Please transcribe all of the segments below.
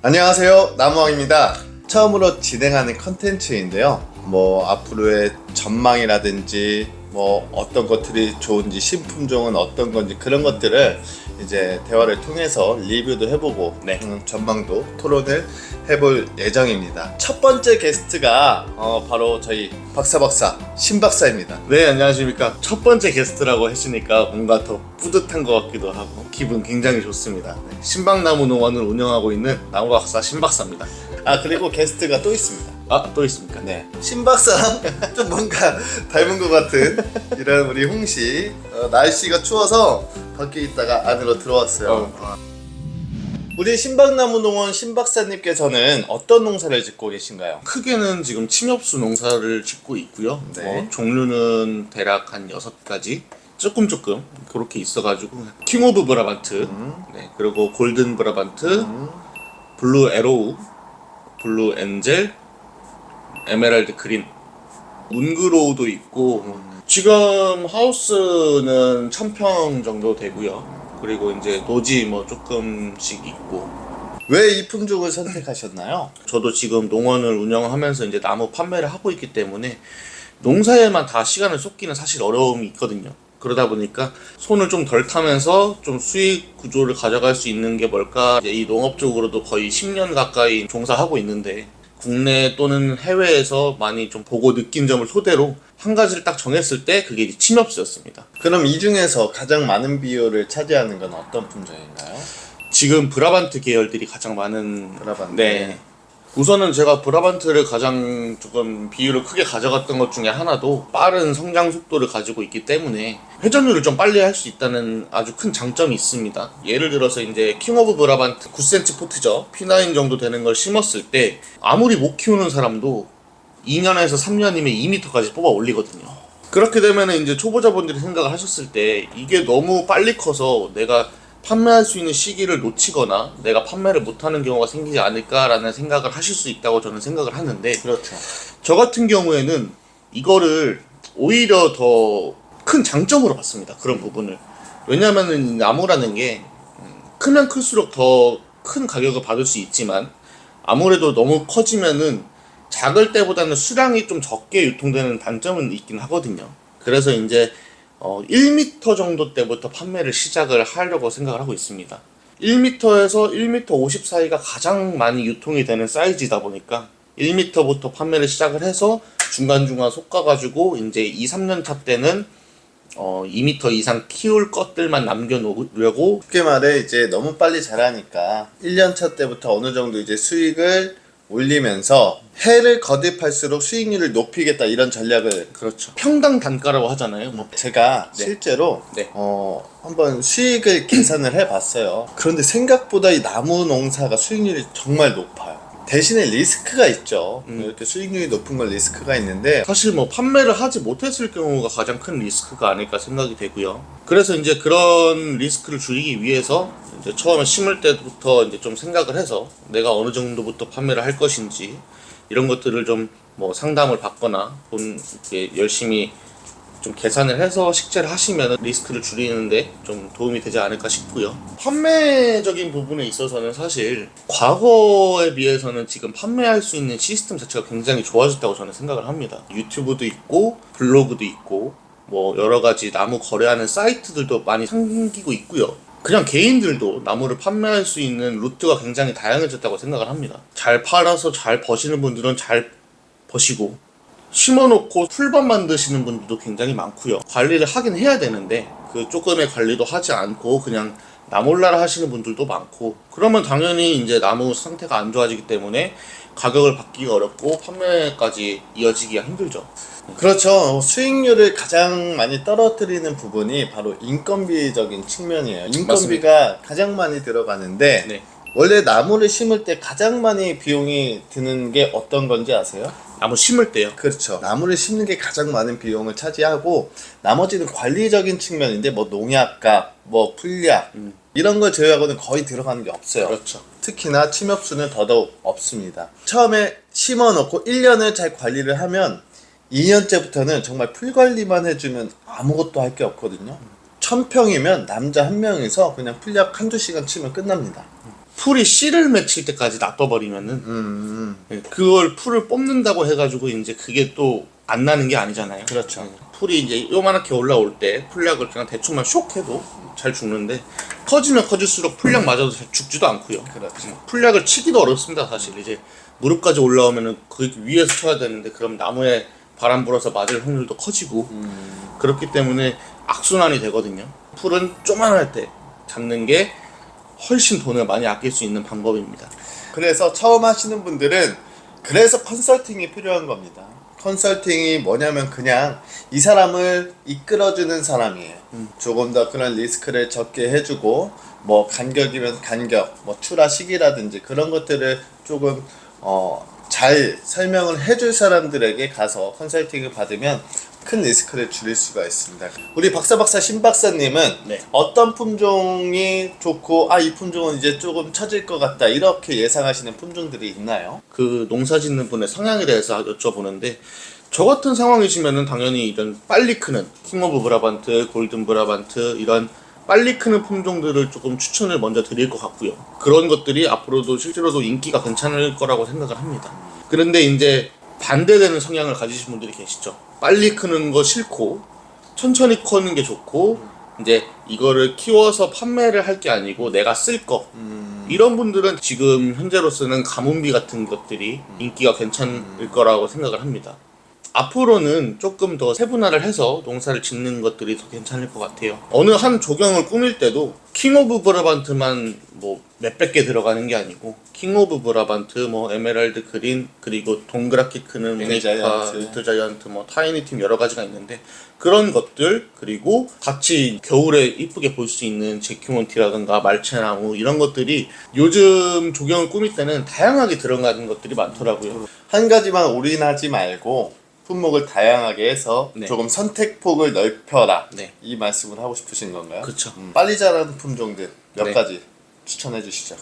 안녕하세요, 나무왕입니다. 처음으로 진행하는 컨텐츠인데요. 앞으로의 전망이라든지 어떤 것들이 좋은지, 신품종은 어떤 건지, 그런 것들을 이제 대화를 통해서 리뷰도 해보고 전망도 토론을 해볼 예정입니다. 첫 번째 게스트가 바로 저희 박사 신박사입니다. 네, 안녕하십니까. 첫 번째 게스트라고 했으니까 뭔가 더 뿌듯한 것 같기도 하고 기분 굉장히 좋습니다. 네, 신박나무 농원을 운영하고 있는 나무박사 신박사입니다. 그리고 게스트가 또 있습니다. 또 있습니까? 네, 신박사랑 좀 뭔가 닮은 것 같은 이런 우리 홍씨. 날씨가 추워서 밖에 있다가 안으로 들어왔어요. 우리 신박나무 농원 신박사님께서는 어떤 농사를 짓고 계신가요? 크게는 지금 침엽수 농사를 짓고 있고요. 네. 종류는 대략 한 6가지 조금 그렇게 있어가지고 킹 오브 브라반트, 네, 그리고 골든 브라반트, 블루 에로우, 블루 엔젤, 에메랄드 그린, 문그로우도 있고 지금 하우스는 1000평 정도 되고요. 그리고 이제 노지 조금씩 있고. 왜 이 품종을 선택하셨나요? 저도 지금 농원을 운영하면서 이제 나무 판매를 하고 있기 때문에 농사에만 다 시간을 쏟기는 사실 어려움이 있거든요. 그러다 보니까 손을 좀 덜 타면서 좀 수익 구조를 가져갈 수 있는 게 뭘까? 이제 이 농업 쪽으로도 거의 10년 가까이 종사하고 있는데 국내 또는 해외에서 많이 좀 보고 느낀 점을 토대로 한 가지를 딱 정했을 때 그게 이제 침엽수였습니다. 그럼 이 중에서 가장 많은 비율을 차지하는 건 어떤 품종인가요? 지금 브라반트 계열들이 가장 많은. 브라반트. 네. 우선은 제가 브라반트를 가장 조금 비율을 크게 가져갔던 것 중에 하나도 빠른 성장 속도를 가지고 있기 때문에 회전율을 좀 빨리 할 수 있다는 아주 큰 장점이 있습니다. 예를 들어서 이제 킹 오브 브라반트 9cm 포트죠. P9 정도 되는 걸 심었을 때 아무리 못 키우는 사람도 2년에서 3년이면 2m까지 뽑아 올리거든요. 그렇게 되면 이제 초보자분들이 생각을 하셨을 때 이게 너무 빨리 커서 내가 판매할 수 있는 시기를 놓치거나 내가 판매를 못하는 경우가 생기지 않을까라는 생각을 하실 수 있다고 저는 생각을 하는데, 그렇죠. 저 같은 경우에는 이거를 오히려 더 큰 장점으로 봤습니다. 그런 부분을. 왜냐면은 나무라는 게 크면 클수록 더 큰 가격을 받을 수 있지만 아무래도 너무 커지면은 작을 때보다는 수량이 좀 적게 유통되는 단점은 있긴 하거든요. 그래서 이제 1m 정도 때부터 판매를 시작을 하려고 생각을 하고 있습니다. 1m에서 1m 50 사이가 가장 많이 유통이 되는 사이즈이다 보니까 1m부터 판매를 시작을 해서 중간중간 솎아가지고 이제 2, 3년 차 때는 2m 이상 키울 것들만 남겨놓으려고. 쉽게 말해 이제 너무 빨리 자라니까 1년 차 때부터 어느 정도 이제 수익을 올리면서 해를 거듭할수록 수익률을 높이겠다, 이런 전략을. 그렇죠. 평당 단가라고 하잖아요. 제가 네. 실제로 네. 한번 수익을 계산을 해봤어요. 그런데 생각보다 이 나무 농사가 수익률이 정말 높아요. 대신에 리스크가 있죠. 이렇게 수익률이 높은 건 리스크가 있는데, 사실 판매를 하지 못했을 경우가 가장 큰 리스크가 아닐까 생각이 되고요. 그래서 이제 그런 리스크를 줄이기 위해서 이제 처음에 심을 때부터 이제 좀 생각을 해서 내가 어느 정도부터 판매를 할 것인지 이런 것들을 좀 상담을 받거나 열심히 좀 계산을 해서 식재를 하시면 리스크를 줄이는데 좀 도움이 되지 않을까 싶고요. 판매적인 부분에 있어서는 사실 과거에 비해서는 지금 판매할 수 있는 시스템 자체가 굉장히 좋아졌다고 저는 생각을 합니다. 유튜브도 있고 블로그도 있고 여러 가지 나무 거래하는 사이트들도 많이 생기고 있고요. 그냥 개인들도 나무를 판매할 수 있는 루트가 굉장히 다양해졌다고 생각을 합니다. 잘 팔아서 잘 버시는 분들은 잘 버시고, 심어놓고 풀밭 만드시는 분들도 굉장히 많고요. 관리를 하긴 해야 되는데 그 조금의 관리도 하지 않고 그냥 나몰라라 하시는 분들도 많고, 그러면 당연히 이제 나무 상태가 안 좋아지기 때문에 가격을 받기가 어렵고 판매까지 이어지기가 힘들죠. 그렇죠. 수익률을 가장 많이 떨어뜨리는 부분이 바로 인건비적인 측면이에요. 인건비가 가장 많이 들어가는데, 네. 원래 나무를 심을 때 가장 많이 비용이 드는 게 어떤 건지 아세요? 나무 심을 때요. 그렇죠. 나무를 심는 게 가장 많은 비용을 차지하고, 나머지는 관리적인 측면인데 농약값, 풀약 이런 걸 제외하고는 거의 들어가는 게 없어요. 그렇죠. 특히나 침엽수는 더더욱 없습니다. 처음에 심어놓고 1년을 잘 관리를 하면 2년째부터는 정말 풀 관리만 해주면 아무것도 할 게 없거든요. 1000평이면 남자 한 명이서 그냥 풀약 한두 시간 치면 끝납니다. 풀이 씨를 맺힐 때까지 놔둬버리면은 그걸 풀을 뽑는다고 해가지고 이제 그게 또 안 나는 게 아니잖아요. 그렇죠. 풀이 이제 요만하게 올라올 때 풀약을 그냥 대충만 쇽 해도 잘 죽는데 커지면 커질수록 풀약 맞아도 잘 죽지도 않고요. 그렇죠. 풀약을 치기도 어렵습니다. 사실 이제 무릎까지 올라오면은 그 위에서 쳐야 되는데 그럼 나무에 바람 불어서 맞을 확률도 커지고 그렇기 때문에 악순환이 되거든요. 풀은 조만할 때 잡는 게 훨씬 돈을 많이 아낄 수 있는 방법입니다. 그래서 처음 하시는 분들은 그래서 컨설팅이 필요한 겁니다. 컨설팅이 뭐냐면 그냥 이 사람을 이끌어주는 사람이에요. 조금 더 그런 리스크를 적게 해주고 뭐 간격이면 간격, 뭐 출하 시기라든지 그런 것들을 조금 잘 설명을 해줄 사람들에게 가서 컨설팅을 받으면 큰 리스크를 줄일 수가 있습니다. 우리 박사 신박사님은 네. 어떤 품종이 좋고 이 품종은 이제 조금 처질 것 같다 이렇게 예상하시는 품종들이 있나요? 그 농사 짓는 분의 성향에 대해서 여쭤보는데 저 같은 상황이시면은 당연히 이런 빨리 크는 킹 오브 브라반트, 골든 브라반트 이런 빨리 크는 품종들을 조금 추천을 먼저 드릴 것 같고요. 그런 것들이 앞으로도 실제로도 인기가 괜찮을 거라고 생각을 합니다. 그런데 이제 반대되는 성향을 가지신 분들이 계시죠. 빨리 크는 거 싫고 천천히 크는 게 좋고 이제 이거를 키워서 판매를 할 게 아니고 내가 쓸 거 이런 분들은 지금 현재로서는 가뭄비 같은 것들이 인기가 괜찮을 거라고 생각을 합니다. 앞으로는 조금 더 세분화를 해서 농사를 짓는 것들이 더 괜찮을 것 같아요. 어느 한 조경을 꾸밀 때도 킹 오브 브라반트만 뭐 몇백 개 들어가는 게 아니고 킹 오브 브라반트, 뭐 에메랄드 그린, 그리고 동그랗게 크는 미니자이언트, 리틀 자이언트, 뭐 타이니 팀 여러 가지가 있는데 그런 것들 그리고 같이 겨울에 이쁘게 볼 수 있는 제큐몬티라든가 말채나무 이런 것들이 요즘 조경을 꾸밀 때는 다양하게 들어가는 것들이 많더라고요. 한 가지만 올인하지 말고 품목을 다양하게 해서 네. 조금 선택폭을 넓혀라. 네. 이 말씀을 하고 싶으신 건가요? 그쵸. 빨리 자라는 품종들 몇 네. 가지 추천해 주시죠.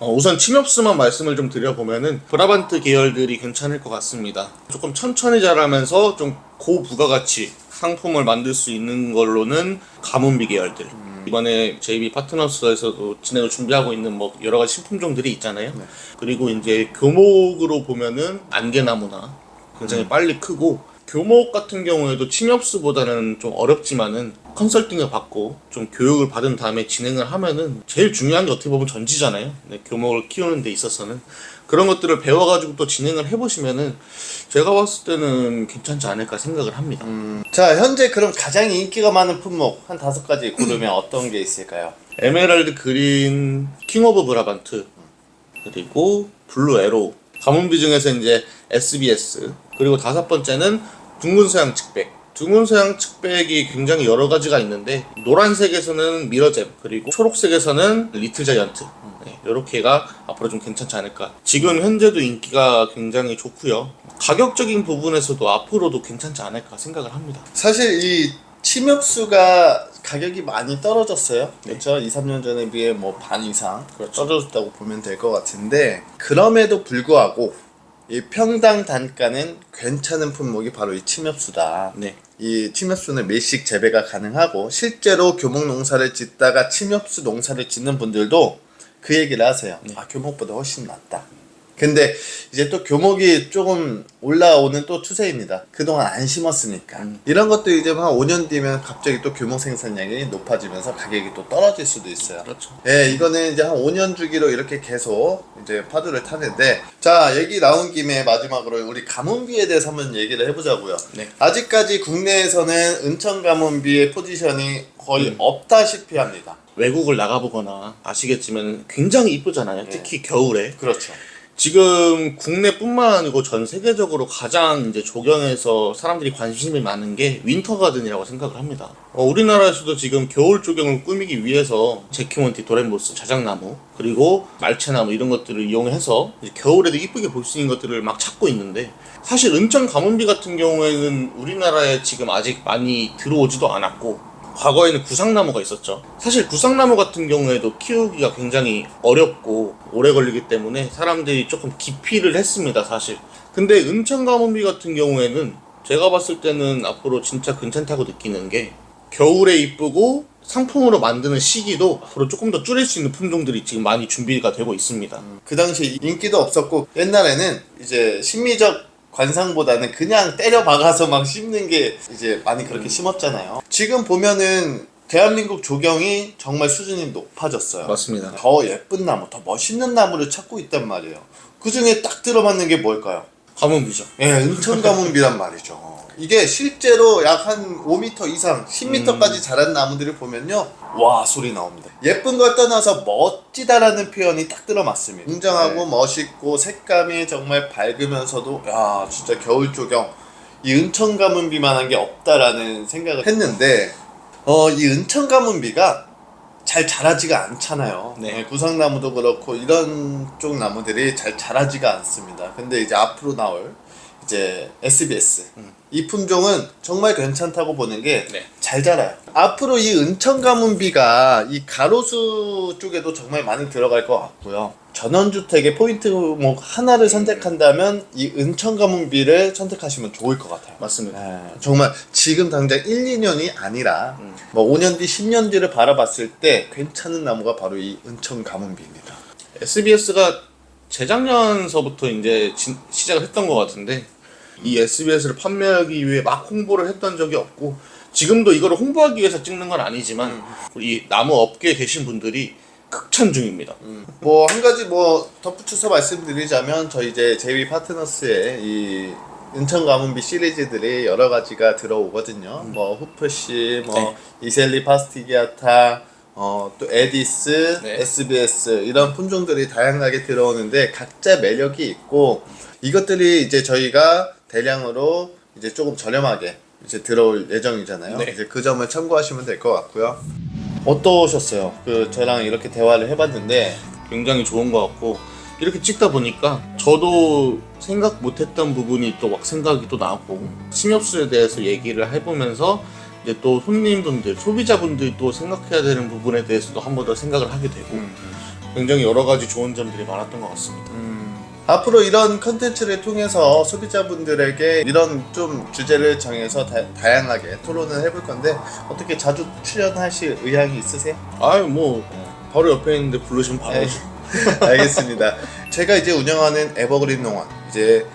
우선 침엽수만 말씀을 좀 드려보면은 브라반트 계열들이 괜찮을 것 같습니다. 조금 천천히 자라면서 좀 고부가가치 상품을 만들 수 있는 걸로는 가뭄비 계열들. 이번에 JB 파트너스에서도 진행을 준비하고 있는 뭐 여러 가지 신품종들이 있잖아요. 네. 그리고 이제 교목으로 보면은 안개나무나 굉장히 빨리 크고 교목 같은 경우에도 침엽수보다는 좀 어렵지만은 컨설팅을 받고 좀 교육을 받은 다음에 진행을 하면은 제일 중요한 게 어떻게 보면 전지잖아요. 네, 교목을 키우는 데 있어서는 그런 것들을 배워가지고 또 진행을 해보시면은 제가 봤을 때는 괜찮지 않을까 생각을 합니다. 자, 현재 그럼 가장 인기가 많은 품목 한 5가지 고르면 어떤 게 있을까요? 에메랄드 그린, 킹 오브 브라반트, 그리고 블루 에로우, 가뭄비 중에서 이제 SBS, 그리고 5번째는 둥근 서양 측백. 둥근 서양 측백이 굉장히 여러 가지가 있는데 노란색에서는 미러잼, 그리고 초록색에서는 리틀 자이언트. 네, 요렇게가 앞으로 좀 괜찮지 않을까. 지금 현재도 인기가 굉장히 좋고요. 가격적인 부분에서도 앞으로도 괜찮지 않을까 생각을 합니다. 사실 이 침엽수가 가격이 많이 떨어졌어요. 네. 그렇죠? 2, 3년 전에 비해 뭐 반 이상 떨어졌다고 보면 될 것 같은데 그럼에도 불구하고 이 평당 단가는 괜찮은 품목이 바로 이 침엽수다. 네. 이 침엽수는 밀식 재배가 가능하고 실제로 교목 농사를 짓다가 침엽수 농사를 짓는 분들도 그 얘기를 하세요. 교목보다 훨씬 낫다. 근데 이제 또 교목이 조금 올라오는 또 추세입니다. 그동안 안 심었으니까. 이런 것도 이제 한 5년 뒤면 갑자기 또 교목 생산량이 높아지면서 가격이 또 떨어질 수도 있어요. 그렇죠. 예, 이거는 이제 한 5년 주기로 이렇게 계속 이제 파도를 타는데, 자, 얘기 나온 김에 마지막으로 우리 가뭄비에 대해서 한번 얘기를 해보자고요. 네. 아직까지 국내에서는 은천 가뭄비의 포지션이 거의 없다시피 합니다. 외국을 나가보거나 아시겠지만 굉장히 이쁘잖아요. 특히 겨울에. 그렇죠. 지금 국내뿐만 아니고 전 세계적으로 가장 이제 조경에서 사람들이 관심이 많은 게 윈터 가든이라고 생각을 합니다. 우리나라에서도 지금 겨울 조경을 꾸미기 위해서 제큐몬티, 도렌보스, 자작나무, 그리고 말채나무 이런 것들을 이용해서 이제 겨울에도 이쁘게 볼 수 있는 것들을 막 찾고 있는데 사실 은천 가뭄비 같은 경우에는 우리나라에 지금 아직 많이 들어오지도 않았고 과거에는 구상나무가 있었죠. 사실 구상나무 같은 경우에도 키우기가 굉장히 어렵고 오래 걸리기 때문에 사람들이 조금 기피를 했습니다, 사실. 근데 은천가뭄비 같은 경우에는 제가 봤을 때는 앞으로 진짜 괜찮다고 느끼는 게 겨울에 이쁘고 상품으로 만드는 시기도 앞으로 조금 더 줄일 수 있는 품종들이 지금 많이 준비가 되고 있습니다. 그 당시 인기도 없었고 옛날에는 이제 심미적 관상보다는 그냥 때려 박아서 막 심는 게 이제 많이 그렇게 심었잖아요. 지금 보면은 대한민국 조경이 정말 수준이 높아졌어요. 맞습니다. 더 예쁜 나무, 더 멋있는 나무를 찾고 있단 말이에요. 그 중에 딱 들어맞는 게 뭘까요? 가뭄비죠. 예, 은천가문비란 말이죠. 이게 실제로 약 한 5m 이상, 10m까지 자란 나무들을 보면요, 와 소리 나옵니다. 예쁜 걸 떠나서 멋지다라는 표현이 딱 들어맞습니다. 웅장하고 네. 멋있고 색감이 정말 밝으면서도 야 진짜 겨울 조경, 이 은천가문비만한 게 없다라는 생각을 했는데 이 은천가문비가 잘 자라지가 않잖아요. 네. 구상나무도 그렇고 이런 쪽 나무들이 잘 자라지가 않습니다. 근데 이제 앞으로 나올 이제 SBS 이 품종은 정말 괜찮다고 보는 게 잘 네. 자라요. 앞으로 이 은천가문비가 이 가로수 쪽에도 정말 많이 들어갈 것 같고요. 전원주택의 포인트목 하나를 선택한다면 이 은천가문비를 선택하시면 좋을 것 같아요. 맞습니다. 정말 지금 당장 1, 2년이 아니라 뭐 5년 뒤, 10년 뒤를 바라봤을 때 괜찮은 나무가 바로 이 은천가문비입니다. SBS가 재작년서부터 이제 시작을 했던 것 같은데 이 SBS를 판매하기 위해 막 홍보를 했던 적이 없고 지금도 이거를 홍보하기 위해서 찍는 건 아니지만 우리 나무 업계에 계신 분들이 극찬 중입니다. 뭐 한 가지 뭐 덧붙여서 말씀드리자면 저희 이제 제이 파트너스의 이 은천가문비 시리즈들이 여러 가지가 들어오거든요. 뭐 후프시, 뭐 이셀리 파스티기아타, 또 에디스, 네. SBS 이런 품종들이 다양하게 들어오는데 각자 매력이 있고 이것들이 이제 저희가 대량으로 이제 조금 저렴하게 이제 들어올 예정이잖아요. 네. 이제 그 점을 참고하시면 될 것 같고요. 어떠셨어요? 그 저랑 이렇게 대화를 해봤는데 굉장히 좋은 것 같고 이렇게 찍다 보니까 저도 생각 못했던 부분이 또 막 생각이 또 나고 침엽수에 대해서 얘기를 해보면서 이제 또 손님분들, 소비자분들이 또 생각해야 되는 부분에 대해서도 한 번 더 생각을 하게 되고 굉장히 여러 가지 좋은 점들이 많았던 것 같습니다. 앞으로 이런 컨텐츠를 통해서 소비자분들에게 이런 좀 주제를 정해서 다양하게 토론을 해볼 건데 어떻게 자주 출연하실 의향이 있으세요? 아유 뭐 바로 옆에 있는데 부르시면 바로 네. 오죠. 알겠습니다. 제가 이제 운영하는 에버그린 농원, 이제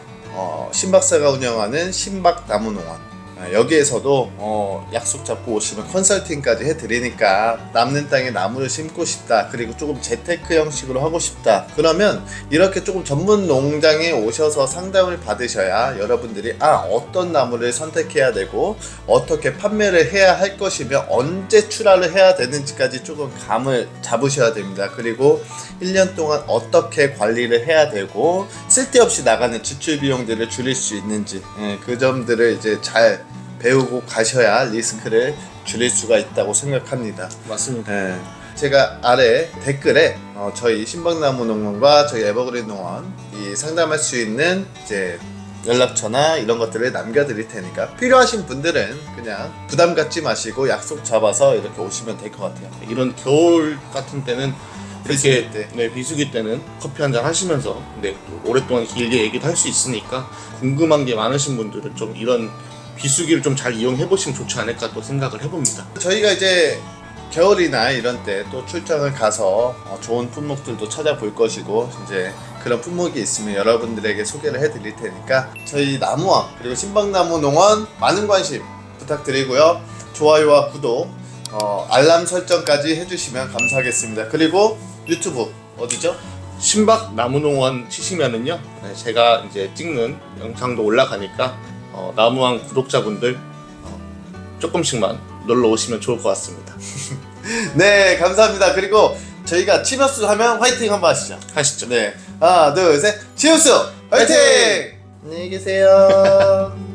신박사가 운영하는 신박나무농원, 여기에서도 약속 잡고 오시면 컨설팅까지 해드리니까 남는 땅에 나무를 심고 싶다, 그리고 조금 재테크 형식으로 하고 싶다, 그러면 이렇게 조금 전문 농장에 오셔서 상담을 받으셔야 여러분들이 어떤 나무를 선택해야 되고 어떻게 판매를 해야 할 것이며 언제 출하를 해야 되는지까지 조금 감을 잡으셔야 됩니다. 그리고 1년 동안 어떻게 관리를 해야 되고 쓸데없이 나가는 지출 비용들을 줄일 수 있는지, 그 점들을 이제 잘 배우고 가셔야 리스크를 줄일 수가 있다고 생각합니다. 맞습니다. 제가 아래 댓글에 저희 신박나무 농원과 저희 에버그린 농원 이 상담할 수 있는 이제 연락처나 이런 것들을 남겨드릴 테니까 필요하신 분들은 그냥 부담 갖지 마시고 약속 잡아서 이렇게 오시면 될 것 같아요. 이런 겨울 같은 때는 이렇게 비수기 때. 비수기 때는 커피 한잔 하시면서 오랫동안 길게 얘기도 할 수 있으니까 궁금한 게 많으신 분들은 좀 이런 비수기를 좀 잘 이용해 보시면 좋지 않을까 또 생각을 해봅니다. 저희가 이제 겨울이나 이런 때 또 출장을 가서 좋은 품목들도 찾아볼 것이고 이제 그런 품목이 있으면 여러분들에게 소개를 해드릴 테니까 저희 나무왕 그리고 신박나무 농원 많은 관심 부탁드리고요. 좋아요와 구독, 알람 설정까지 해주시면 감사하겠습니다. 그리고 유튜브 어디죠? 신박 나무농원 치시면은요, 제가 이제 찍는 영상도 올라가니까 나무왕 구독자분들 조금씩만 놀러 오시면 좋을 것 같습니다. 네, 감사합니다. 그리고 저희가 치너스 하면 화이팅 한번 하시죠. 하시죠. 네, 하나 둘 셋, 치우스 화이팅! 안녕히 계세요.